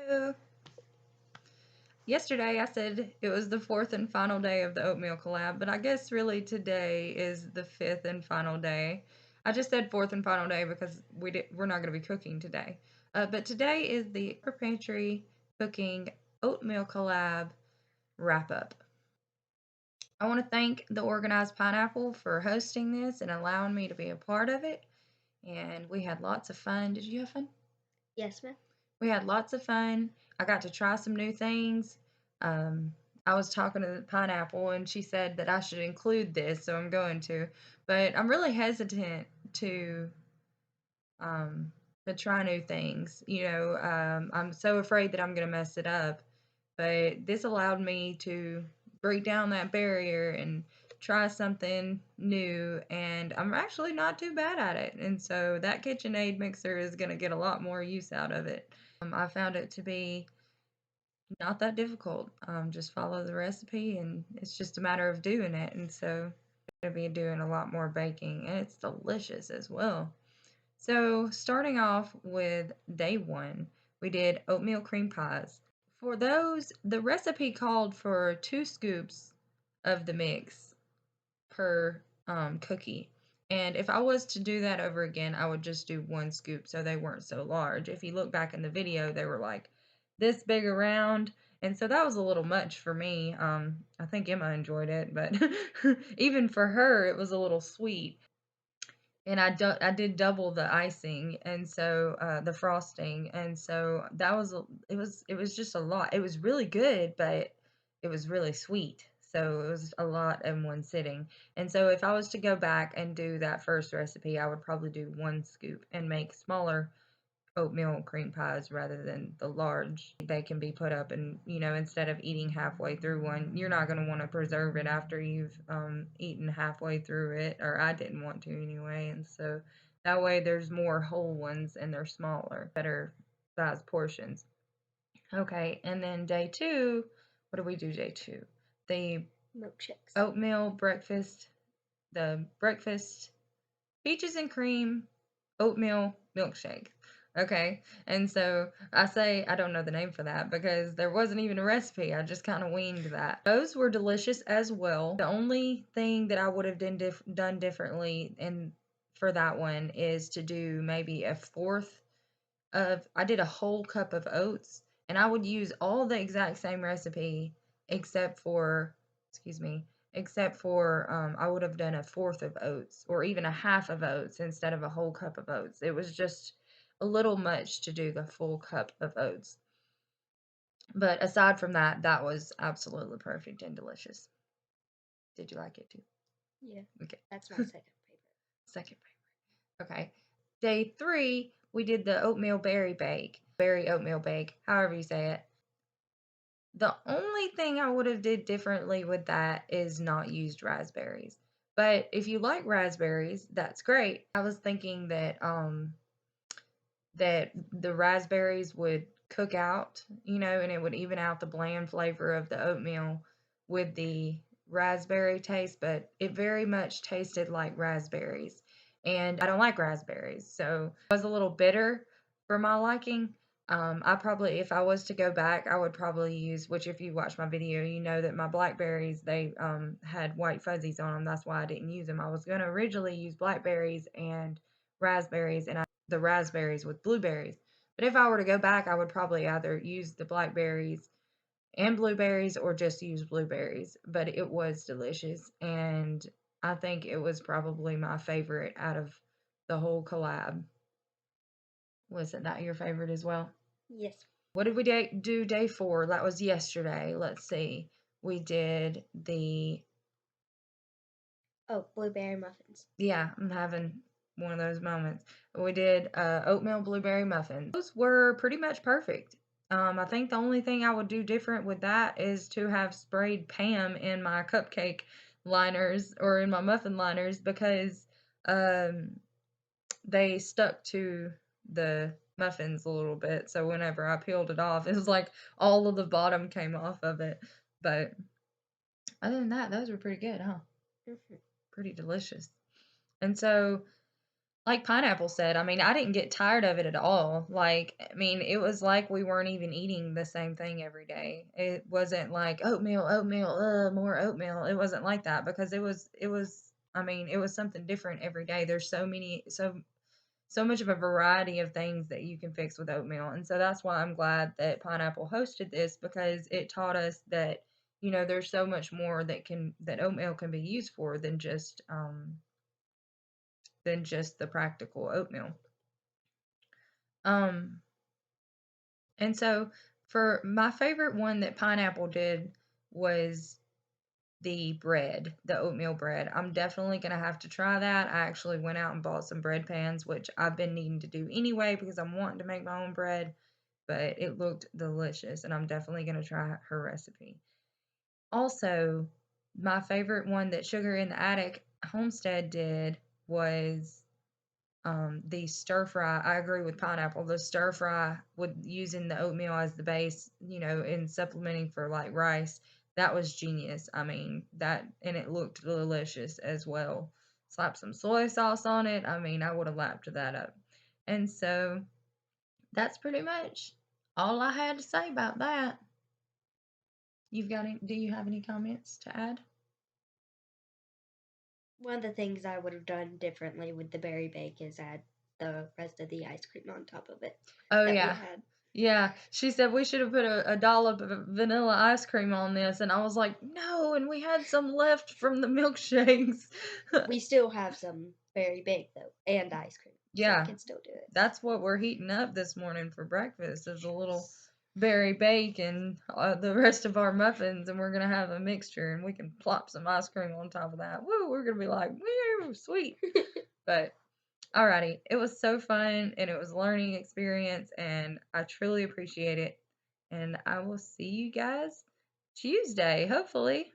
Hello. Yesterday I said it was the fourth and final day of the oatmeal collab, but I guess really today is the fifth and final day. I just said fourth and final day because we're not going to be cooking today. But today is the Upper Pantry Cooking Oatmeal Collab wrap up. I want to thank the Organized Pineapple for hosting this and allowing me to be a part of it. And we had lots of fun. Did you have fun? Yes, ma'am. We had lots of fun. I got to try some new things. Um, I was talking to the pineapple, and she said that I should include this, so I'm going to. But I'm really hesitant um, to try new things. I'm so afraid that I'm going to mess it up. But this allowed me to break down that barrier and try something new, and I'm actually not too bad at it. And so that KitchenAid mixer is going to get a lot more use out of it. I found it to be not that difficult. Just follow the recipe, and it's just a matter of doing it. And so I'm going to be doing a lot more baking, and it's delicious as well. So, starting off with day one, we did oatmeal cream pies. For those, the recipe called for 2 scoops of the mix per cookie. And if I was to do that over again, I would just do 1 scoop so they weren't so large. If you look back in the video, they were like this big around. And so that was a little much for me. I think Emma enjoyed it, but even for her, it was a little sweet. And I did double the icing, and so the frosting, and so it was just a lot. It was really good, but it was really sweet. So it was a lot in one sitting. And so if I was to go back and do that first recipe, I would probably do 1 scoop and make smaller oatmeal cream pies rather than the large. They can be put up, and instead of eating halfway through one, you're not going to want to preserve it after you've eaten halfway through it, or I didn't want to anyway. And so that way there's more whole ones and they're smaller, better size portions. Okay, and then day two, what do we do day two? The Milkshakes. oatmeal breakfast, the breakfast peaches and cream oatmeal milkshake. Okay. And so I say I don't know the name for that because there wasn't even a recipe. I just kind of winged that. Those were delicious as well. The only thing that I would have done differently for that one is to do maybe a fourth I did a whole cup of oats, and I would use all the exact same recipe except for, excuse me, except for I would have done a fourth of oats or even a half of oats instead of a whole cup of oats. It was just a little much to do the full cup of oats. But aside from that, that was absolutely perfect and delicious. Did you like it too? Yeah. Okay. That's my second favorite. Second favorite. Okay. Day three, we did the oatmeal berry oatmeal bake, however you say it. The only thing I would have did differently with that is not used raspberries. But if you like raspberries, that's great. I was thinking that the raspberries would cook out, and it would even out the bland flavor of the oatmeal with the raspberry taste, but it very much tasted like raspberries. And I don't like raspberries, so it was a little bitter for my liking. I probably, if I was to go back, I would probably use, which if you watch my video, you know that my blackberries, they had white fuzzies on them. That's why I didn't use them. I was going to originally use blackberries and raspberries, and the raspberries with blueberries. But if I were to go back, I would probably either use the blackberries and blueberries or just use blueberries. But it was delicious, and I think it was probably my favorite out of the whole collab. Wasn't that your favorite as well? Yes. What did we do day 4? That was yesterday. Let's see. We did the Oh, blueberry muffins. Yeah, I'm having one of those moments. We did oatmeal blueberry muffins. Those were pretty much perfect. I think the only thing I would do different with that is to have sprayed Pam in my cupcake liners or in my muffin liners because um, they stuck to the muffins a little bit. So whenever I peeled it off, it was like all of the bottom came off of it. But other than that, those were pretty good, huh? Mm-hmm. Pretty delicious. And so like Pineapple said, I mean, I didn't get tired of it at all. Like, I mean, it was like we weren't even eating the same thing every day. It wasn't like oatmeal, oatmeal, more oatmeal. It wasn't like that because I mean, it was something different every day. There's so much of a variety of things that you can fix with oatmeal. And so that's why I'm glad that Pineapple hosted this because it taught us that, there's so much more that oatmeal can be used for than just the practical oatmeal. Um, and so for my favorite one that Pineapple did was the oatmeal bread. I'm definitely gonna have to try that. I actually went out and bought some bread pans, which I've been needing to do anyway because I'm wanting to make my own bread, but it looked delicious and I'm definitely gonna try her recipe. Also, my favorite one that Sugar in the Attic Homestead did was the stir fry. I agree with Pineapple. The stir fry with using the oatmeal as the base, and supplementing for like rice. That was genius. I mean, and it looked delicious as well. Slap some soy sauce on it. I mean, I would have lapped that up. And so that's pretty much all I had to say about that. Do you have any comments to add? One of the things I would have done differently with the berry bake is add the rest of the ice cream on top of it Oh that we yeah. had. Yeah, she said we should have put a dollop of vanilla ice cream on this, and I was like, no, and we had some left from the milkshakes. We still have some berry bake though, and ice cream, so we Yeah, can still do it. that's what we're heating up this morning for breakfast is a little berry bake and the rest of our muffins, and we're gonna have a mixture, and we can plop some ice cream on top of that. Woo, we're gonna be like, woo, sweet. But alrighty, it was so fun, and it was a learning experience, and I truly appreciate it. And I will see you guys Tuesday, hopefully.